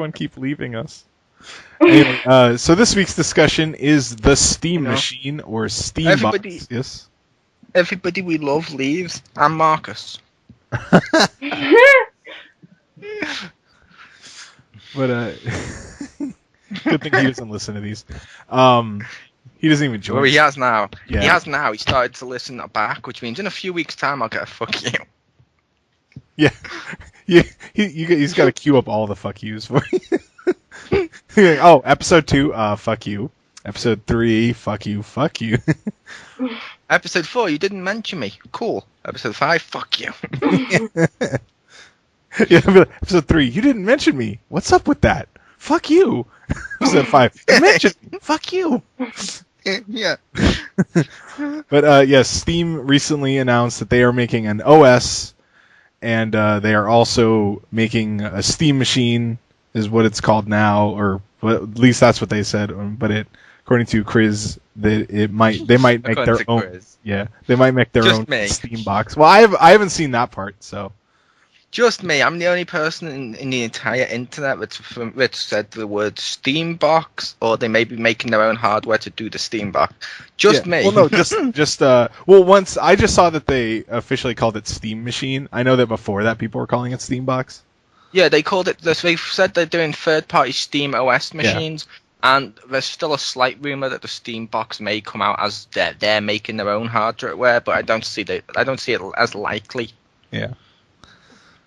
everyone keep leaving us? Anyway, so this week's discussion is the Steam Machine, or Steam Box. Yes? Everybody we love leaves. I'm Marcus. But, good thing he doesn't listen to these. He doesn't even join. Well, he has now. Yeah. He has now. He started to listen back, which means in a few weeks' time I'll get a fuck you. Yeah. He's got to queue up all the fuck yous for you. Oh, episode 2, fuck you. Episode 3, fuck you. Episode 4, you didn't mention me. Cool. Episode 5, fuck you. Yeah, episode 3, you didn't mention me. What's up with that? Fuck you. Episode 5, you mentioned me. Fuck you. Yeah. But yes, Steam recently announced that they are making an OS, and they are also making a Steam Machine, is what it's called now, or at least that's what they said. But according to Chris, they might make their own. Chris. Yeah, they might make their Just own me. Steam box. Well, I haven't seen that part, so. Just me. I'm the only person in the entire internet which said the word Steam box, or they may be making their own hardware to do the Steam box. Just me. Well, no, just once I just saw that they officially called it Steam Machine. I know that before that people were calling it Steam Box. Yeah, they called it. They've said they're doing third-party Steam OS machines, and there's still a slight rumor that the Steam box may come out as they're making their own hardware, but I don't see it as likely. Yeah.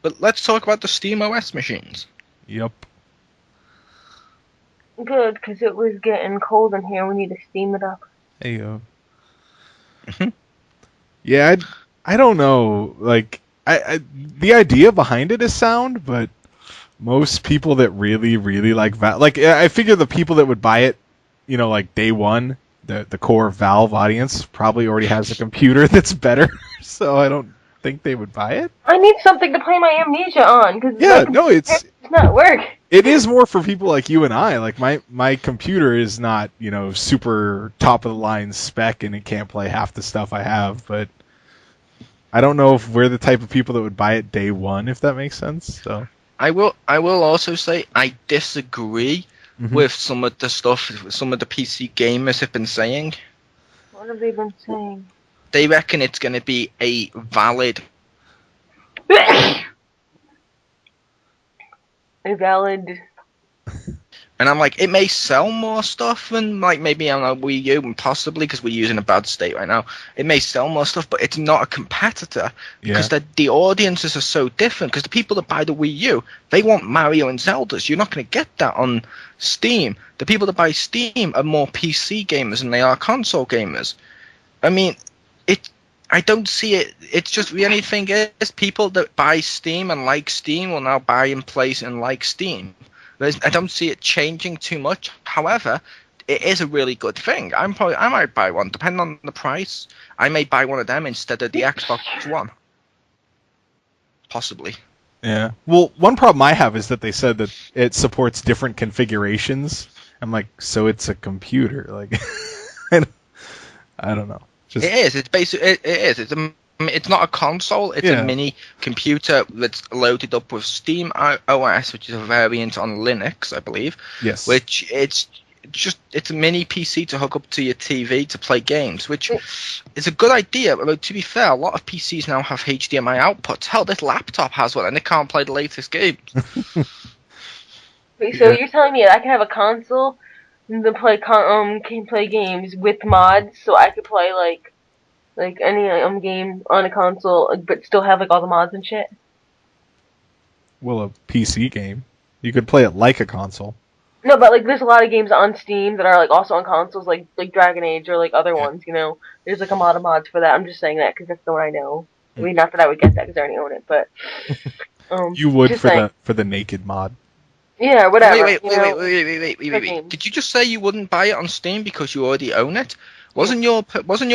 But let's talk about the Steam OS machines. Yep. Good, because it was getting cold in here. We need to steam it up. Hey yo. Yeah, I don't know. Like, the idea behind it is sound, but most people that really, really like Valve, like, I figure the people that would buy it, like day one, the core Valve audience probably already has a computer that's better, so I don't think they would buy it. I need something to play my Amnesia on, because it's not work. It is more for people like you and I. Like, my computer is not, super top of the line spec, and it can't play half the stuff I have, but I don't know if we're the type of people that would buy it day one, if that makes sense. So I will also say I disagree with some of the stuff some of the PC gamers have been saying. What have they been saying? They reckon it's going to be a valid... A valid... And I'm like, it may sell more stuff than, like, maybe on a Wii U, and possibly, because we're using a bad state right now, it may sell more stuff, but it's not a competitor, because the audiences are so different, because the people that buy the Wii U, they want Mario and Zeldas. You're not going to get that on Steam. The people that buy Steam are more PC gamers than they are console gamers. I mean... I don't see it. It's just the only thing is people that buy Steam and like Steam will now buy and play and like Steam. I don't see it changing too much. However, it is a really good thing. I might buy one, depending on the price. I may buy one of them instead of the Xbox One. Possibly. Yeah. Well, one problem I have is that they said that it supports different configurations. I'm like, so it's a computer. Like, I don't know. It is. It's basically it is. It's not a console. It's a mini computer that's loaded up with Steam OS, which is a variant on Linux, I believe. Yes. Which it's a mini PC to hook up to your TV to play games, which is a good idea. But to be fair, a lot of PCs now have HDMI outputs. Hell, this laptop has one, and it can't play the latest games. Wait, so you're telling me I can have a console to play can play games with mods, so I could play like any game on a console, but still have like all the mods and shit? Well, a PC game, you could play it like a console. No, but like there's a lot of games on Steam that are like also on consoles, like Dragon Age or like other ones. There's like a lot of mods for that. I'm just saying that because that's what I know. I mean, not that I would get that because I already own it, but you would for the naked mod. Yeah, whatever. Wait. Did you just say you wouldn't buy it on Steam because you already own it? Wasn't your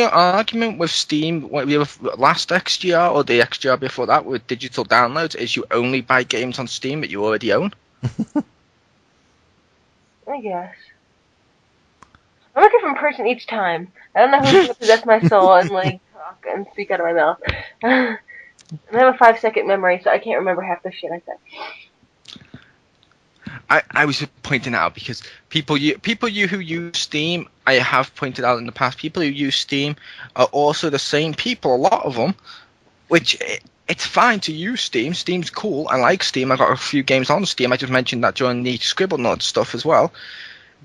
argument with Steam, with last XGR or the XGR before that, with digital downloads, is you only buy games on Steam that you already own? I guess. I'm a different person each time. I don't know who's gonna possess my soul and like talk and speak out of my mouth. And I have a 5-second memory, so I can't remember half the shit I said. I was pointing out because people who use Steam, I have pointed out in the past, people who use Steam are also the same people, a lot of them, which it's fine to use Steam. Steam's cool. I like Steam. I got a few games on Steam. I just mentioned that during the Scribblenauts stuff as well.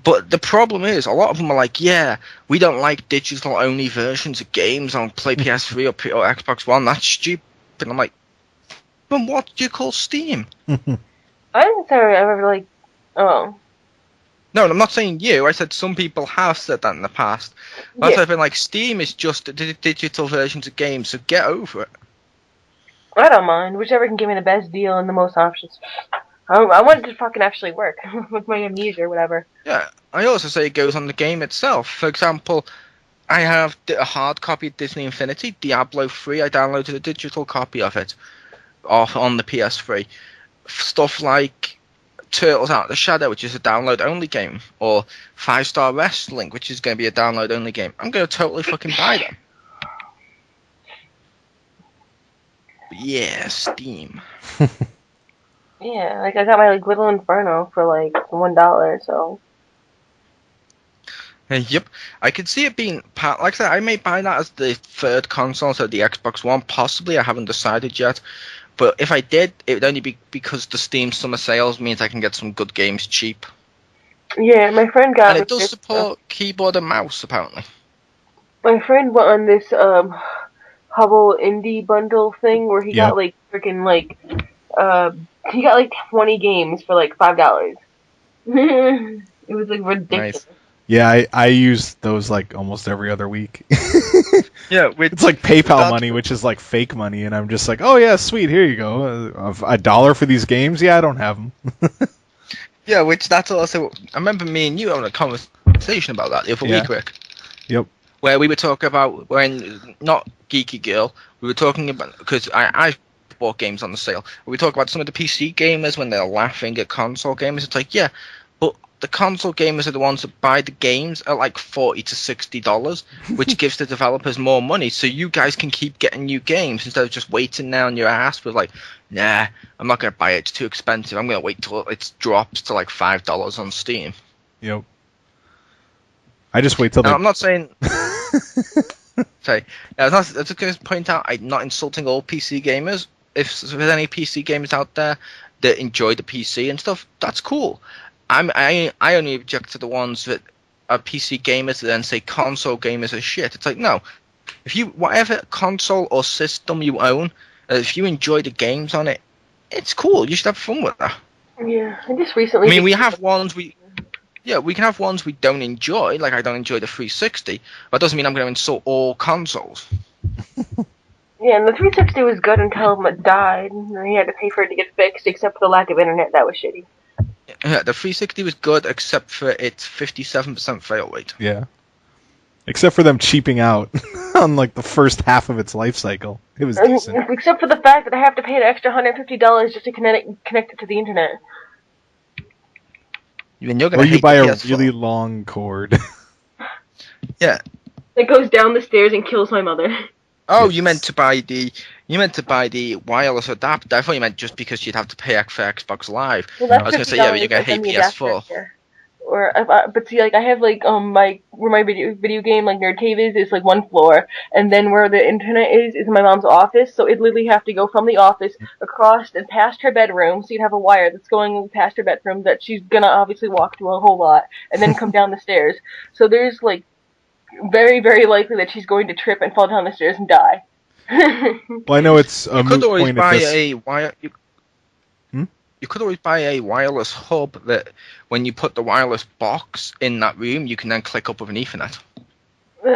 But the problem is, a lot of them are like, yeah, we don't like digital-only versions of games on Play PS3 or Xbox One. That's stupid. And I'm like, then what do you call Steam? I didn't say I ever like. Oh. No, I'm not saying you. I said some people have said that in the past. That's why I've been like, Steam is just digital versions of games, so get over it. I don't mind. Whichever can give me the best deal and the most options. I want it to fucking actually work with my amnesia or whatever. Yeah, I also say it goes on the game itself. For example, I have a hard copy of Disney Infinity, Diablo 3. I downloaded a digital copy of it off on the PS3. Stuff like Turtles Out of the Shadow, which is a download-only game, or 5-Star Wrestling, which is going to be a download-only game. I'm going to totally fucking buy them. But yeah, Steam. Yeah, like I got my like Little Inferno for like $1, so. Yep, I could see it being part. Like I said, I may buy that as the third console, so the Xbox One. Possibly, I haven't decided yet. But if I did, it would only be because the Steam summer sales means I can get some good games cheap. Yeah, my friend got. And it does support keyboard and mouse, apparently. My friend went on this Hubble Indie Bundle thing where he got like freaking like he got like 20 games for like $5. It was like ridiculous. Nice. Yeah, I use those like almost every other week. Yeah, it's like PayPal money, which is like fake money, and I'm just like, oh yeah, sweet, here you go, $1 for these games. Yeah, I don't have them. Yeah, which that's also. I remember me and you having a conversation about that the other week, Rick. Yep. Where we were talking about when not Geeky Girl, we were talking about because I bought games on the sale. We talk about some of the PC gamers when they're laughing at console gamers. It's like, yeah, but the console gamers are the ones that buy the games at like $40 to $60, which gives the developers more money, so you guys can keep getting new games instead of just waiting there on your ass with like, nah, I'm not gonna buy it. It's too expensive. I'm gonna wait till it drops to like $5 on Steam. Yep. I just wait till. Now, I'm not saying. Sorry, I was just going to point out I'm not insulting all PC gamers. If there's any PC gamers out there that enjoy the PC and stuff, that's cool. I only object to the ones that are PC gamers that then say console gamers are shit. It's like, no, if you whatever console or system you own, if you enjoy the games on it, it's cool. You should have fun with that. Yeah, I just recently. I mean, we have ones we can have ones we don't enjoy. Like I don't enjoy the 360, but it doesn't mean I'm going to insult all consoles. Yeah, and the 360 was good until it died, and he had to pay for it to get fixed. Except for the lack of internet, that was shitty. Yeah, the 360 was good except for its 57% fail rate. Yeah. Except for them cheaping out on like the first half of its life cycle. It was decent. Except for the fact that I have to pay an extra $150 just to connect it to the internet. Or you buy a really long cord. Yeah. It goes down the stairs and kills my mother. Oh, yes. You meant to buy the wireless adapter. I thought you meant just because you'd have to pay for Xbox Live. Well, I was going to say, yeah, but you're going to hate PS4. But see, like I have like where my video game like Nerd Cave is like one floor, and then where the internet is my mom's office. So it literally have to go from the office across and past her bedroom. So you'd have a wire that's going past her bedroom that she's gonna obviously walk through a whole lot, and then come down the stairs. So there's like very, very likely that she's going to trip and fall down the stairs and die. Well, I know it's a moot point at this. You could always buy a wireless hub that when you put the wireless box in that room, you can then click up with an Ethernet. We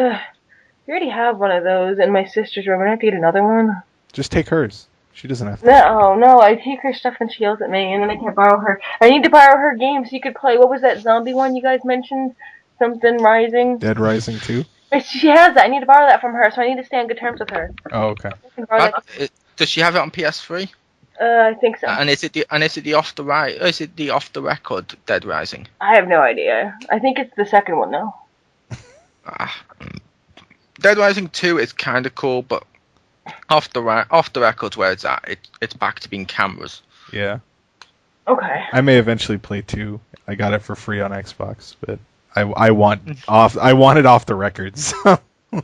already have one of those in my sister's room. I have to get another one. Just take hers. She doesn't have to. No, I take her stuff and she yells at me, and then I can't borrow her. I need to borrow her game so you could play. What was that zombie one you guys mentioned? Something Rising? Dead Rising 2? She has that. I need to borrow that from her, so I need to stay on good terms with her. Oh, okay. Does she have it on PS3? I think so. And is it the off the record Dead Rising? I have no idea. I think it's the second one though. Dead Rising 2 is kind of cool, but off the record where it's at, it's back to being cameras. Yeah. Okay. I may eventually play 2. I got it for free on Xbox, but I want it off the record. So I was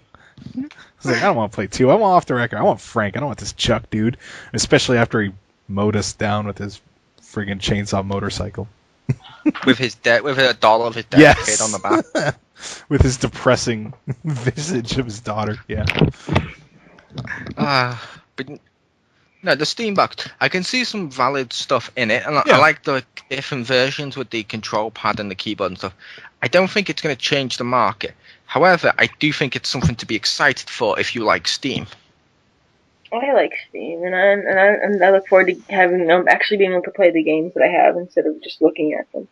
like, I don't want to play 2. I want off the record. I want Frank. I don't want this Chuck dude, especially after he mowed us down with his friggin' chainsaw motorcycle. with a doll of his dead kid on the back. With his depressing visage of his daughter. Yeah. But no, the Steam box. I can see some valid stuff in it, and Yeah. I like the different versions with the control pad and the keyboard and stuff. I don't think it's going to change the market. However, I do think it's something to be excited for if you like Steam. I like Steam, and I look forward to having actually being able to play the games that I have instead of just looking at them.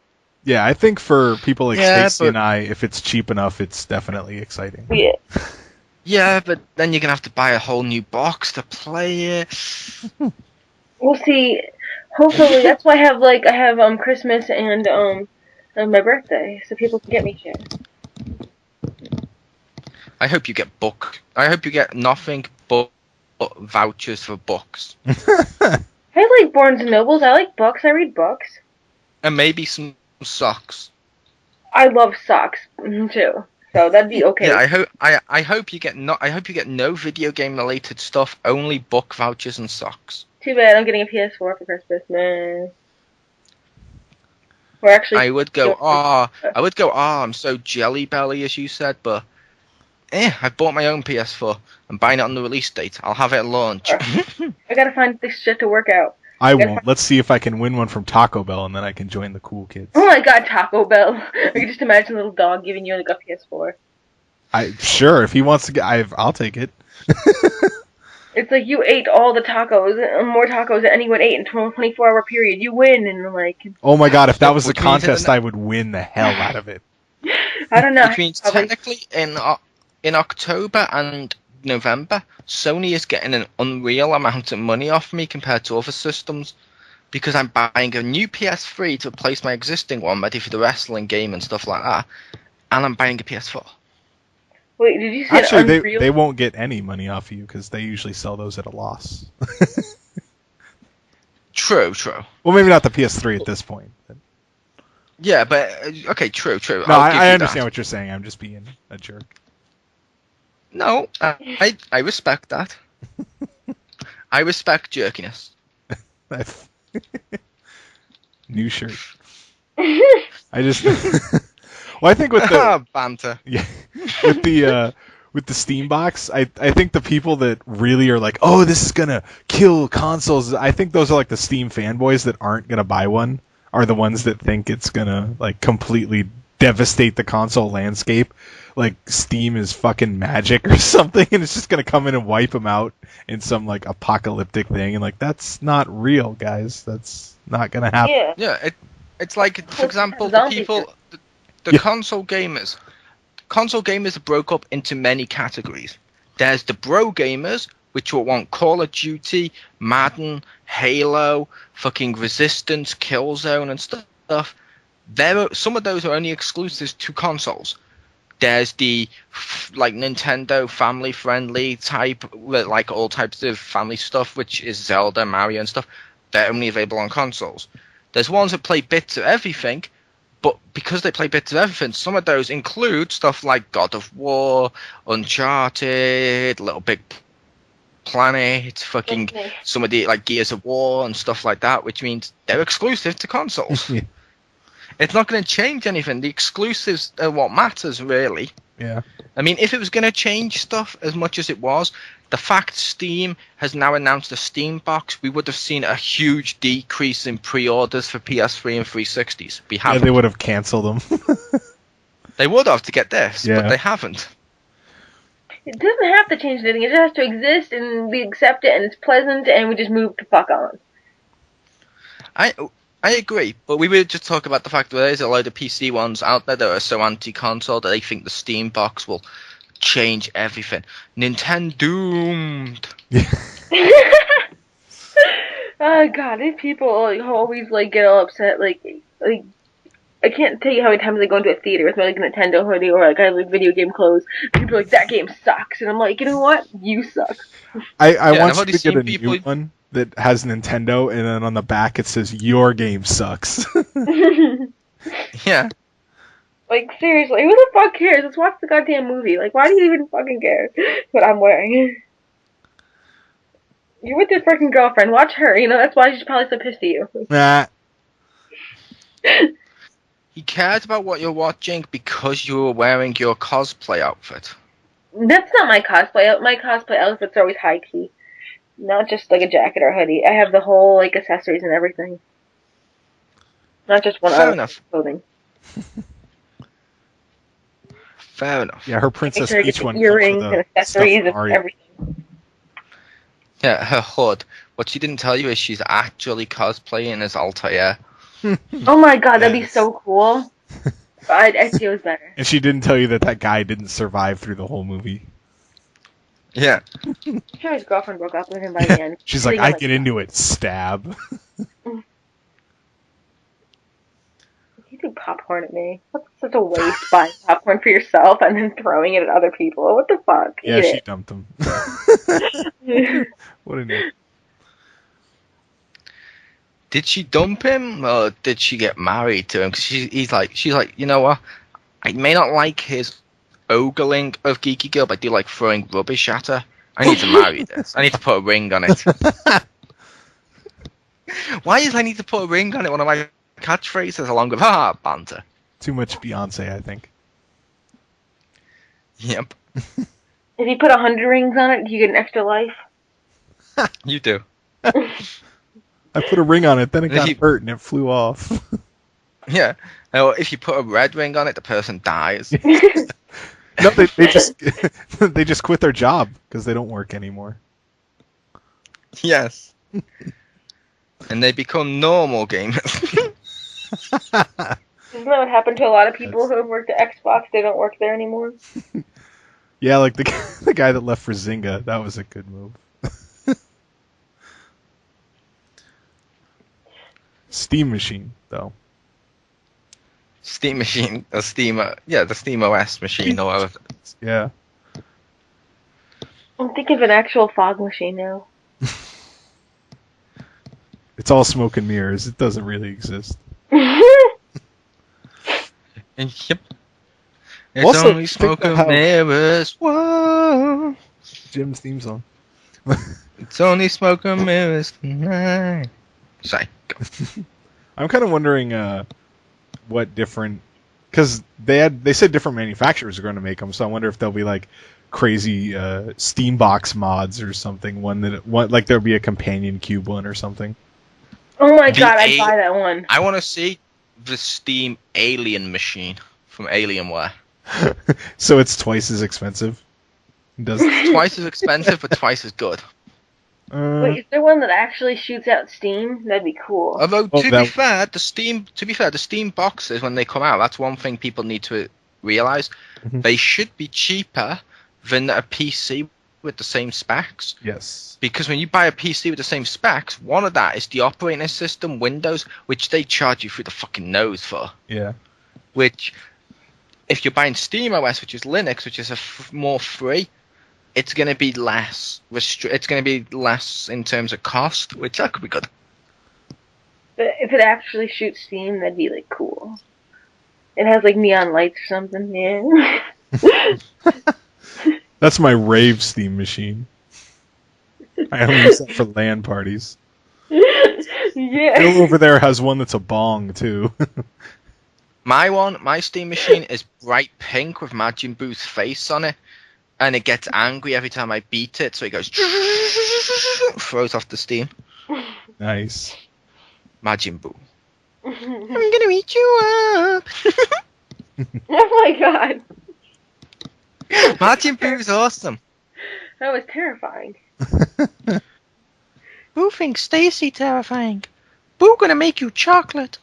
Yeah, I think for people like Yeah, Stacey and I, if it's cheap enough, it's definitely exciting. Yeah. Yeah, but then you're gonna have to buy a whole new box to play it. We'll see. Hopefully, that's why I have Christmas and my birthday, so people can get me shit. I hope you get book. I hope you get nothing but vouchers for books. I like Barnes and Nobles. I like books. I read books. And maybe some socks. I love socks too, so that'd be okay. Yeah, I hope you get no video game related stuff. Only book vouchers and socks. Too bad I'm getting a PS4 for Christmas, man. Or actually, I would go. I'm so jelly belly, as you said, but I bought my own PS4. I'm buying it on the release date. I'll have it at launch. I gotta find this shit to work out. I won't. Let's see if I can win one from Taco Bell, and then I can join the cool kids. Oh my god, Taco Bell! I can just imagine a little dog giving you like a PS4. Sure, if he wants to get, I'll take it. It's like you ate all the tacos, more tacos than anyone ate in a 24-hour period. You win, and like. Oh my god! If that was the Which means contest, I would win the hell out of it. I don't know. Which means technically in October and November, Sony is getting an unreal amount of money off me compared to other systems, because I'm buying a new PS3 to replace my existing one, ready for the wrestling game and stuff like that, and I'm buying a PS4. Wait, did you say Actually, unreal? they won't get any money off you because they usually sell those at a loss. True. Well, maybe not the PS3 at this point. But... Yeah, but okay, true. No, I understand what you're saying. I'm just being a jerk. No, I respect that. I respect jerkiness. New shirt. I just. Well, I think with the banter. Yeah, with the Steam box, I think the people that really are like, oh, this is gonna kill consoles. I think those are like the Steam fanboys that aren't gonna buy one. Are the ones that think it's gonna like completely devastate the console landscape. Like Steam is fucking magic or something, and it's just gonna come in and wipe them out in some like apocalyptic thing. And like that's not real, guys. That's not gonna happen. Yeah. It's like, for example, the console gamers. Console gamers are broke up into many categories. There's the bro gamers, which will want Call of Duty, Madden, Halo, fucking Resistance, Killzone, and stuff. Some of those are only exclusives to consoles. There's the like Nintendo family-friendly type, like all types of family stuff, which is Zelda, Mario, and stuff. They're only available on consoles. There's ones that play bits of everything, but because they play bits of everything, some of those include stuff like God of War, Uncharted, Little Big Planet, fucking some of the like Gears of War and stuff like that, which means they're exclusive to consoles. It's not going to change anything. The exclusives are what matters, really. Yeah. I mean, if it was going to change stuff as much as it was, the fact Steam has now announced a Steam box, we would have seen a huge decrease in pre-orders for PS3 and 360s. Yeah, they would have canceled them. They would have to get this, but they haven't. It doesn't have to change anything. It just has to exist, and we accept it, and it's pleasant, and we just move the fuck on. I agree, but we would just talk about the fact that there's a load of PC ones out there that are so anti-console that they think the Steam box will change everything. Nintendo doomed. Oh god, these people like, always like get all upset. Like I can't tell you how many times I go into a theater with my like Nintendo hoodie or like I have like video game clothes. People are like, that game sucks, and I'm like, you know what? You suck. I want you to get a new one that has Nintendo, and then on the back it says "Your game sucks." Yeah. Like, seriously, who the fuck cares? Let's watch the goddamn movie. Like, why do you even fucking care what I'm wearing? You're with your freaking girlfriend. Watch her. You know, that's why she's probably so pissed at you. Nah. He cares about what you're watching because you were wearing your cosplay outfit. That's not my cosplay. My cosplay outfits are always high key. Not just like a jacket or hoodie. I have the whole, like, accessories and everything. Not just one Fair item enough. of clothing. Fair enough. Yeah, her Princess Make sure Peach you one get comes with earrings and a accessories stuffed and Mario. everything. Yeah, her hood. What she didn't tell you is she's actually cosplaying as Altair. Oh my god, that'd be Yes. so cool. I feel it was better. And she didn't tell you that that guy didn't survive through the whole movie. Yeah. I'm sure his girlfriend broke up with him by the end. She's like, I get into it, stab. You threw popcorn at me. That's such a waste, buying popcorn for yourself and then throwing it at other people. What the fuck? Yeah, Eat she dumped him. it. What an idiot. Did she dump him or did she get married to him? Because she's like, you know what? I may not like his ogling of Geeky Girl, but I do like throwing rubbish at her. I need to marry this. I need to put a ring on it. Why is I need to put a ring on it? One of my catchphrases along with banter. Too much Beyonce, I think. Yep, If you put 100 rings on it, do you get an extra life? you do. I put a ring on it, then it If got you- hurt and it flew off. Yeah. Or if you put a red ring on it, the person dies. No, they just they just quit their job because they don't work anymore. Yes. And they become normal gamers. Isn't that what happened to a lot of people who have worked at Xbox? They don't work there anymore. Yeah, like the guy that left for Zynga. That was a good move. Steam machine, though. Steam machine, the Steam OS machine or whatever. Yeah. I'm thinking of an actual fog machine now. It's all smoke and mirrors. It doesn't really exist. Yep. It's Also, only smoke think and of how- mirrors. Whoa. Jim's theme song. It's only smoke and mirrors tonight. Sorry. Go. I'm kind of wondering what different, because they said different manufacturers are going to make them. So I wonder if there'll be like crazy Steambox mods or something. Like there'll be a companion cube one or something. Oh my The god, I'd A- buy that one. I want to see the Steam Alien machine from Alienware. So it's twice as expensive. Does Twice as expensive, but twice as good. Wait, is there one that actually shoots out steam? That'd be cool. Although Oh, to that- be fair, the Steam boxes when they come out, that's one thing people need to realize. Mhm. They should be cheaper than a PC with the same specs. Yes. Because when you buy a PC with the same specs, one of that is the operating system, Windows, which they charge you through the fucking nose for. Yeah. Which, if you're buying SteamOS, which is Linux, which is more free, it's going to be less. It's going to be less in terms of cost, which that could be good. But if it actually shoots steam, that'd be like cool. It has like neon lights or something. Yeah. That's my rave Steam machine. I only use that for LAN parties. Yeah. Bill over there has one that's a bong too. My Steam machine is bright pink with Majin Buu's face on it, and it gets angry every time I beat it, so it goes throws off the steam. Nice. Majin Buu. I'm gonna eat you up. Oh my god. Majin Buu's awesome. That was terrifying. Boo thinks Stacy terrifying. Boo gonna make you chocolate.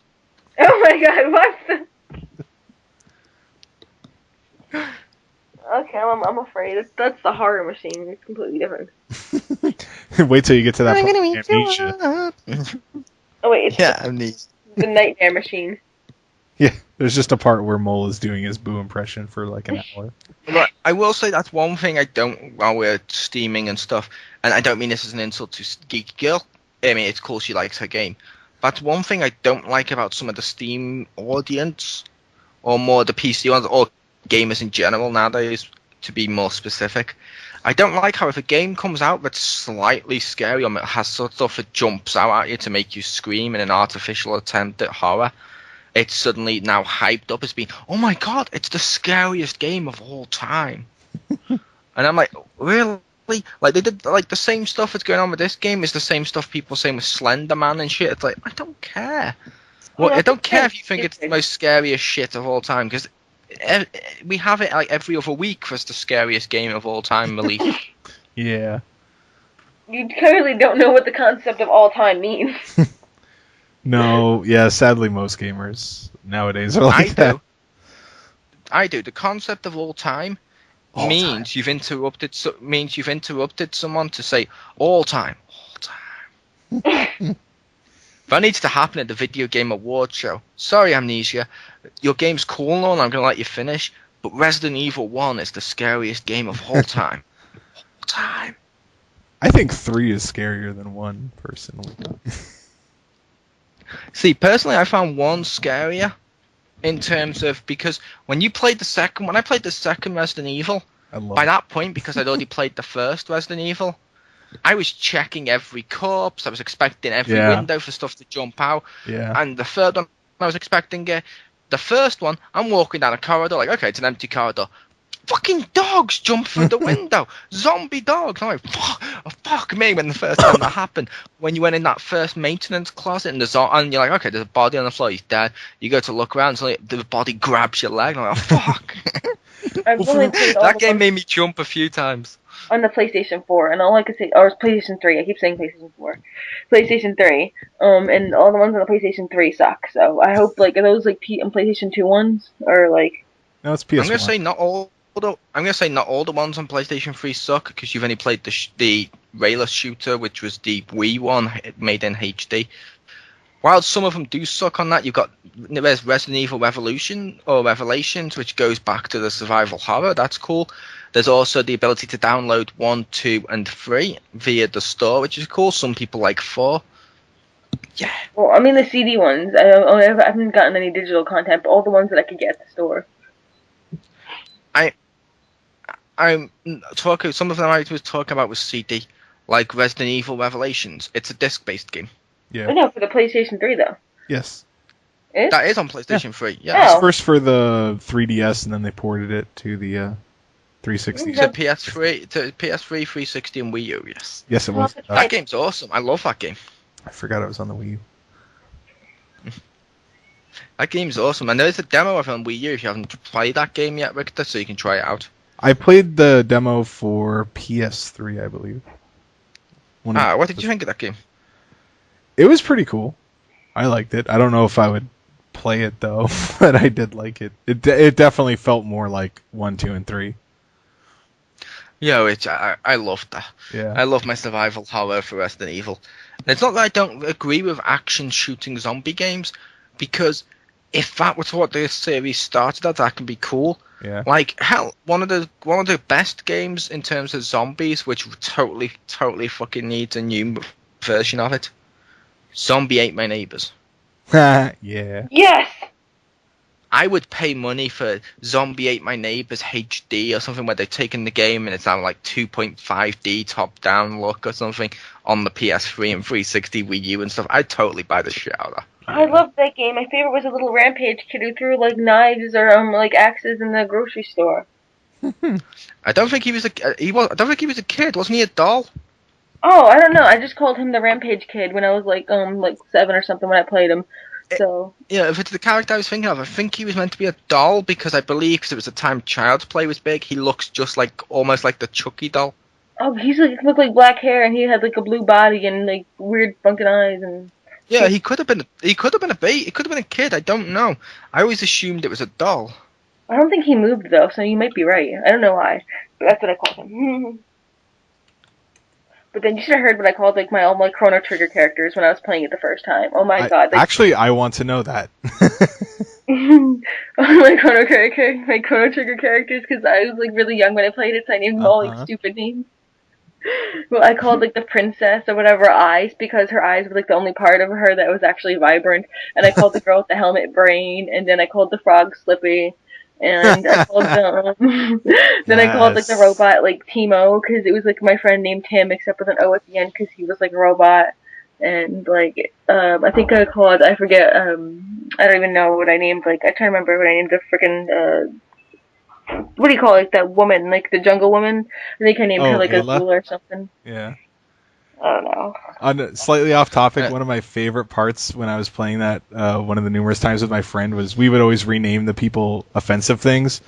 Oh my god, what the... Okay, I'm afraid. That's the horror machine. It's completely different. Wait till you get to that I'm part gonna of eat you amnesia. up. Oh wait, it's Yeah, I'm neat. the nightmare machine. Yeah, there's just a part where Mole is doing his Boo impression for like an hour. Right, I will say that's one thing I don't while we're steaming and stuff, and I don't mean this as an insult to Geeky Girl. I mean, it's cool she likes her game. That's one thing I don't like about some of the Steam audience, or more the PC ones, or gamers in general nowadays, to be more specific. I don't like how if a game comes out that's slightly scary or has sort of stuff that jumps out at you to make you scream in an artificial attempt at horror, it's suddenly now hyped up as being, oh my god, it's the scariest game of all time. And I'm like, really? Like, they did, like, the same stuff that's going on with this game is the same stuff people saying with Slender Man and shit. It's like, I don't care. Well, I don't care if you think it's the most scariest shit of all time, because we have it like every other week for the scariest game of all time release. Yeah. You clearly don't know what the concept of all time means. No, yeah, sadly most gamers nowadays are like that. I do. The concept of all time means you've interrupted someone to say all time. That needs to happen at the Video Game Awards show. Sorry, Amnesia. Your game's cool and all, I'm going to let you finish, but Resident Evil 1 is the scariest game of all time. All time. I think 3 is scarier than 1, personally. See, personally, I found 1 scarier in terms of, because when I played the second Resident Evil, by that point, because I'd already played the first Resident Evil, I was checking every corpse. I was expecting every window for stuff to jump out. Yeah. And the third one, I was expecting the first one. I'm walking down a corridor, like, okay, it's an empty corridor. Fucking dogs jump through the window. Zombie dogs. I'm like, fuck me, when the first time that happened. When you went in that first maintenance closet and and you're like, okay, there's a body on the floor, he's dead. You go to look around, so the body grabs your leg. I'm like, oh, fuck. That game made me jump a few times. On the PlayStation 4, and all I could say, or PlayStation 3, I keep saying PlayStation 4. PlayStation 3, and all the ones on the PlayStation 3 suck, so I hope, like, are those, like, PlayStation 2 ones, or, like... No, it's PS1. I'm gonna say not all the ones on PlayStation 3 suck, because you've only played the Rayless shooter, which was the Wii one, made in HD. While some of them do suck on that, there's Resident Evil Revolution, or Revelations, which goes back to the survival horror, that's cool. There's also the ability to download 1, 2, and 3 via the store, which is cool. Some people like 4. Yeah. Well, I mean the CD ones. I haven't gotten any digital content, but all the ones that I could get at the store. I'm talking. Some of them I was talking about was CD, like Resident Evil Revelations. It's a disc-based game. Yeah. But no, for the PlayStation 3 though. Yes. That is on PlayStation 3. Yeah. Oh. It's first for the 3DS, and then they ported it to the 360. To PS3, 360, and Wii U. Yes. Yes, it was. That game's awesome. I love that game. I forgot it was on the Wii U. That game's awesome, and there's a demo of it on Wii U if you haven't played that game yet, Richter, so you can try it out. I played the demo for PS3, I believe. What did you think of that game? It was pretty cool. I liked it. I don't know if I would play it though, but I did like it. It definitely felt more like 1, 2, and 3. Yeah, I loved that. Yeah. I love my survival horror for Resident Evil. And it's not that I don't agree with action shooting zombie games, because if that was what the series started at, that can be cool. Yeah. Like, hell, one of the best games in terms of zombies, which totally fucking needs a new version of it. Zombie Ate My Neighbors. Yeah. Yes! I would pay money for Zombie Ate My Neighbors HD or something, where they've taken the game and it's now like 2.5D top-down look or something on the PS3 and 360 Wii U and stuff. I'd totally buy the shit out of that. I loved that game. My favorite was a little rampage kid who threw like knives or like axes in the grocery store. I don't think he was a kid. Wasn't he a doll? Oh, I don't know. I just called him the rampage kid when I was like 7 or something when I played him. So yeah, if it's the character I was thinking of, I think he was meant to be a doll, because I believe, because it was the time Child's Play was big, he looks just like, almost like the Chucky doll. Oh, he looked like black hair and he had like a blue body and like weird funkin' eyes and. Yeah, he could have been a kid. I don't know. I always assumed it was a doll. I don't think he moved though, so you might be right. I don't know why, but that's what I called him. But then you should have heard what I called like all my Chrono Trigger characters when I was playing it the first time. Oh my god! Actually, I want to know that. my Chrono Trigger characters, because I was like really young when I played it, so I named them all like stupid names. Well, I called like the princess or whatever eyes because her eyes were like the only part of her that was actually vibrant. And I called the girl with the helmet Brain, and then I called the frog Slippy, and I called then I called like the Yes. robot like Timo because it was like my friend named Tim except with an O at the end because he was like a robot. And like I think I forget I don't even know what I named, like I can't remember what I named the freaking what do you call it, like that woman, like the jungle woman. I think I named her Oh, like Ayla? Azula or something. Yeah. I don't know. Slightly off topic, Uh, one of my favorite parts when I was playing that, one of the numerous times with my friend, was we would always rename the people offensive things,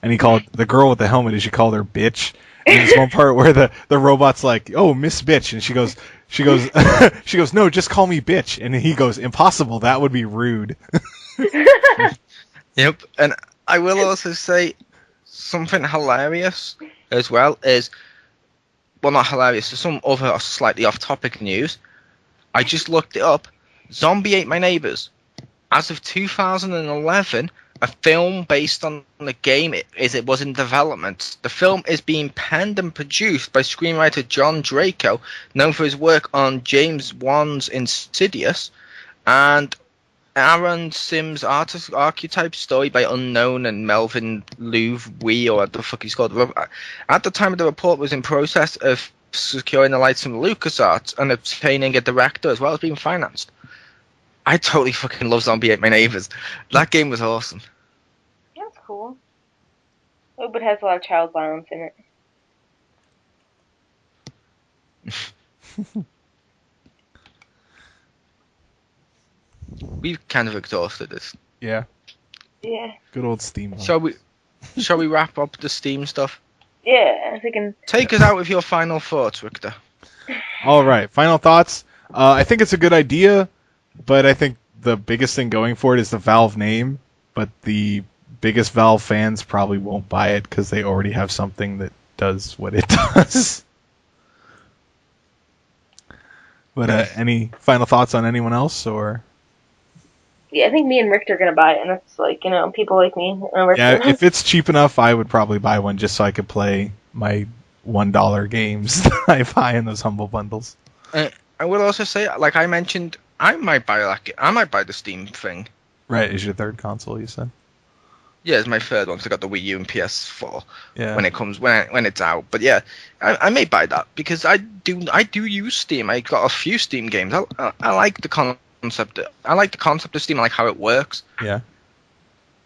and he called the girl with the helmet, he called her bitch. And there's one part where the robot's like, "Oh, Miss Bitch," and she goes, she goes, "No, just call me bitch," and he goes, "Impossible, that would be rude." Yep, and I will also say something hilarious as well is, well, not hilarious, so some other slightly off-topic news. I just looked it up. Zombie Ate My Neighbors. As of 2011, a film based on the game it was in development. The film is being penned and produced by screenwriter John Draco, known for his work on James Wan's Insidious, and Aaron Sims' archetype story by Unknown and Melvin Louv Wee, or what the fuck he's called. At the time of the report, was in process of securing the rights from LucasArts and obtaining a director as well as being financed. I totally fucking love Zombie Ate My Neighbors. That game was awesome. That's cool. Oh, but it has a lot of child violence in it. We've kind of exhausted this. Yeah, Yeah. good old Steam. Shall we wrap up the Steam stuff? Yeah, I'm thinking. Take us out with your final thoughts, Richter. All right, final thoughts. I think it's a good idea, but I think the biggest thing going for it is the Valve name. But the biggest Valve fans probably won't buy it because they already have something that does what it does. But any final thoughts on anyone else, or? Yeah, I think me and Richter are gonna buy it, and it's like, you know, people like me and Richter. Yeah, if it's cheap enough, I would probably buy one just so I could play my $1 games that I buy in those humble bundles. I will also say, like I mentioned, I might buy the Steam thing. Right, is your third console, you said? Yeah, it's my third one because I got the Wii U and PS4 Yeah. when it's out. But yeah, I may buy that because I do use Steam. I got a few Steam games. I like the concept. I like the concept of Steam. I like how it works. Yeah.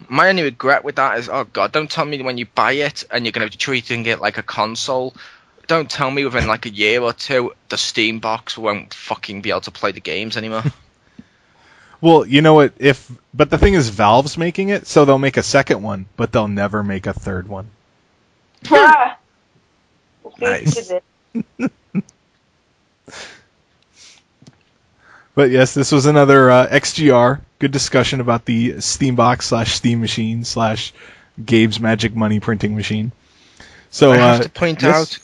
My only regret with that is, oh god, don't tell me when you buy it and you're going to be treating it like a console. Don't tell me within like a year or two the Steam box won't fucking be able to play the games anymore. Well, you know what? But the thing is, Valve's making it, so they'll make a second one, but they'll never make a third one. Ah! Nice. But yes, this was another XGR. Good discussion about the Steambox / Steam Machine / Gabe's Magic Money Printing Machine. So I have to point yes. out,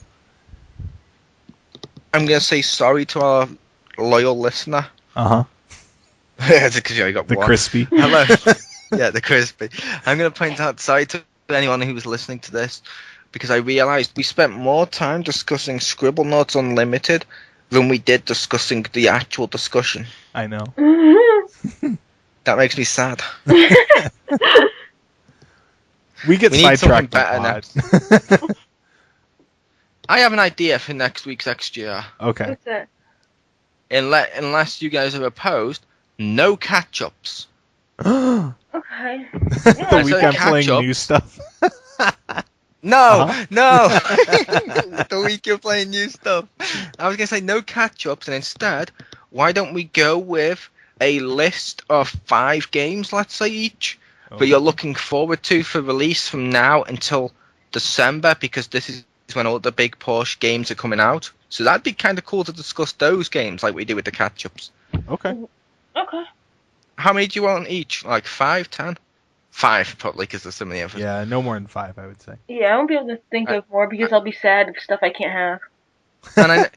I'm going to say sorry to our loyal listener. Uh-huh. Because you only got The one. crispy. Hello. Yeah, the crispy. I'm going to point out sorry to anyone who was listening to this, because I realised we spent more time discussing Scribblenauts Unlimited than we did discussing the actual discussion. I know. That makes me sad. We get We need something sidetracked better a lot. I have an idea for next week's XGR. Okay. What's that? Unless you guys are opposed, no catch-ups. The Okay. week so I'm playing catch-up. new stuff. No, Uh-huh. no. The week you're playing new stuff. I was going to say no catch-ups, and instead, why don't we go with a list of 5 games, let's say, each, that you're looking forward to for release from now until December, because this is when all the big Porsche games are coming out. So that'd be kind of cool to discuss those games like we do with the catch-ups. Okay. Okay. How many do you want each? Like 5, 10? 5, probably, because there's so many of us. Yeah, no more than 5, I would say. Yeah, I won't be able to think of more because I'll be sad of stuff I can't have. And I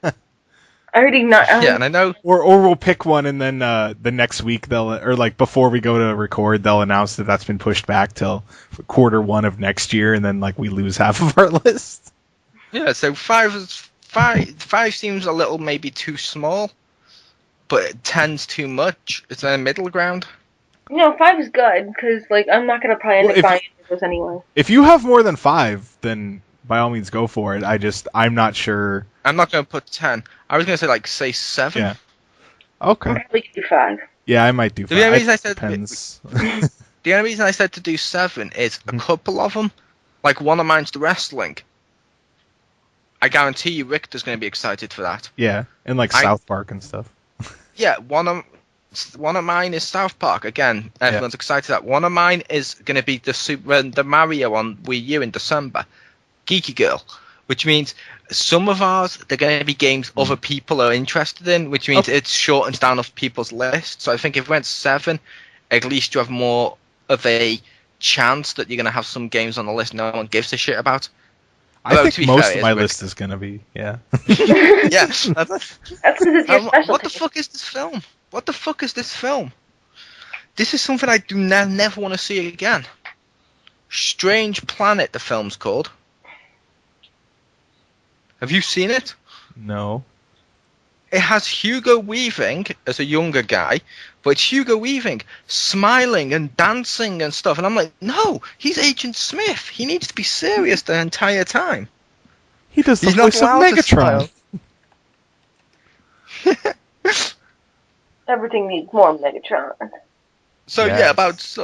already not. Yeah, and I know. Or we'll pick one, and then the next week before we go to record, they'll announce that that's been pushed back till quarter 1 of next year, and then we lose half of our list. Yeah, so 5 Five seems a little maybe too small, but 10's too much. Is there a middle ground? 5 is good because like I'm not gonna probably end up buying those anyway. If you have more than 5, then by all means go for it. I'm not sure. I'm not gonna put 10. I was gonna say say 7. Yeah. Okay. I'll probably do 5. Yeah, I might do 5. The only reason I said depends. the only reason I said to do 7 is a couple of them. Like one of mine's the wrestling. I guarantee you, Richter's gonna be excited for that. Yeah, and like South Park and stuff. Yeah, one of mine is South Park. Again, everyone's excited for that. One of mine is going to be the Mario on Wii U in December, Geeky Girl, which means some of ours they're going to be games other people are interested in, which means it shortens down of people's list. So I think if we went 7, at least you have more of a chance that you're going to have some games on the list no one gives a shit about. I think most of my list is going to be, yeah. That's because it's your specialty. What the fuck is this film? What the fuck is this film? This is something I do never want to see again. Strange Planet, the film's called. Have you seen it? No. It has Hugo Weaving as a younger guy, but it's Hugo Weaving smiling and dancing and stuff. And I'm like, no, he's Agent Smith. He needs to be serious the entire time. He does the voice of Megatron. Everything needs more Megatron. So yes.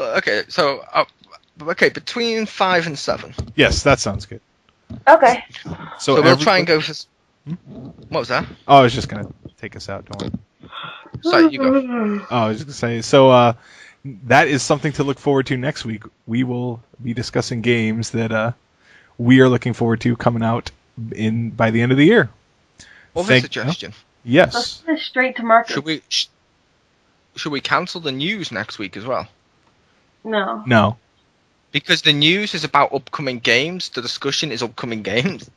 Okay, between 5 and 7. Yes, that sounds good. Okay. So we'll try and go for. What was that? Oh, I was just gonna take us out. Don't worry. Sorry, you go. Oh, I was just gonna say. So that is something to look forward to next week. We will be discussing games that we are looking forward to coming out by the end of the year. What was a suggestion? Yes. Let's go straight to market. Should we cancel the news next week as well? No. No. Because the news is about upcoming games. The discussion is upcoming games.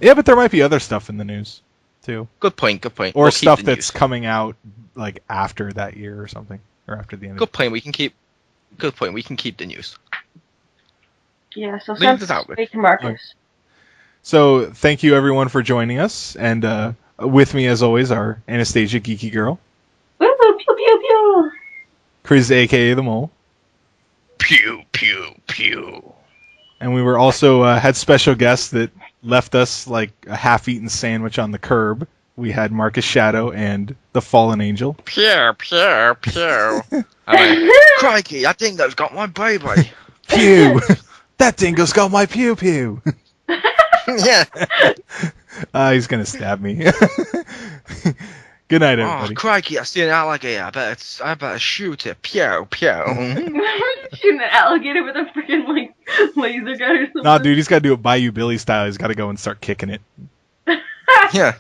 Yeah, but there might be other stuff in the news too. Good point. Or stuff that's coming out like after that year or something, or after the end. Good point. We can keep the news. Yeah. So Leave this out. straight to Marcus. So thank you everyone for joining us, and with me as always are Anastasia Geeky Girl, Woo, pew pew pew. Chris aka the Mole. Pew pew pew. And we were also had special guests that left us like a half-eaten sandwich on the curb. We had Marcus Shadow and the Fallen Angel. Pew pew pew. I mean, crikey, that dingo's got my baby. Pew! That dingo's got my pew pew. Yeah. He's gonna stab me. Good night, everybody. Oh, crikey, I see an alligator. I better shoot it. Pew pew. Shooting an alligator with a freaking like laser gun or something. Nah, dude, he's got to do it Bayou Billy style. He's got to go and start kicking it. Yeah.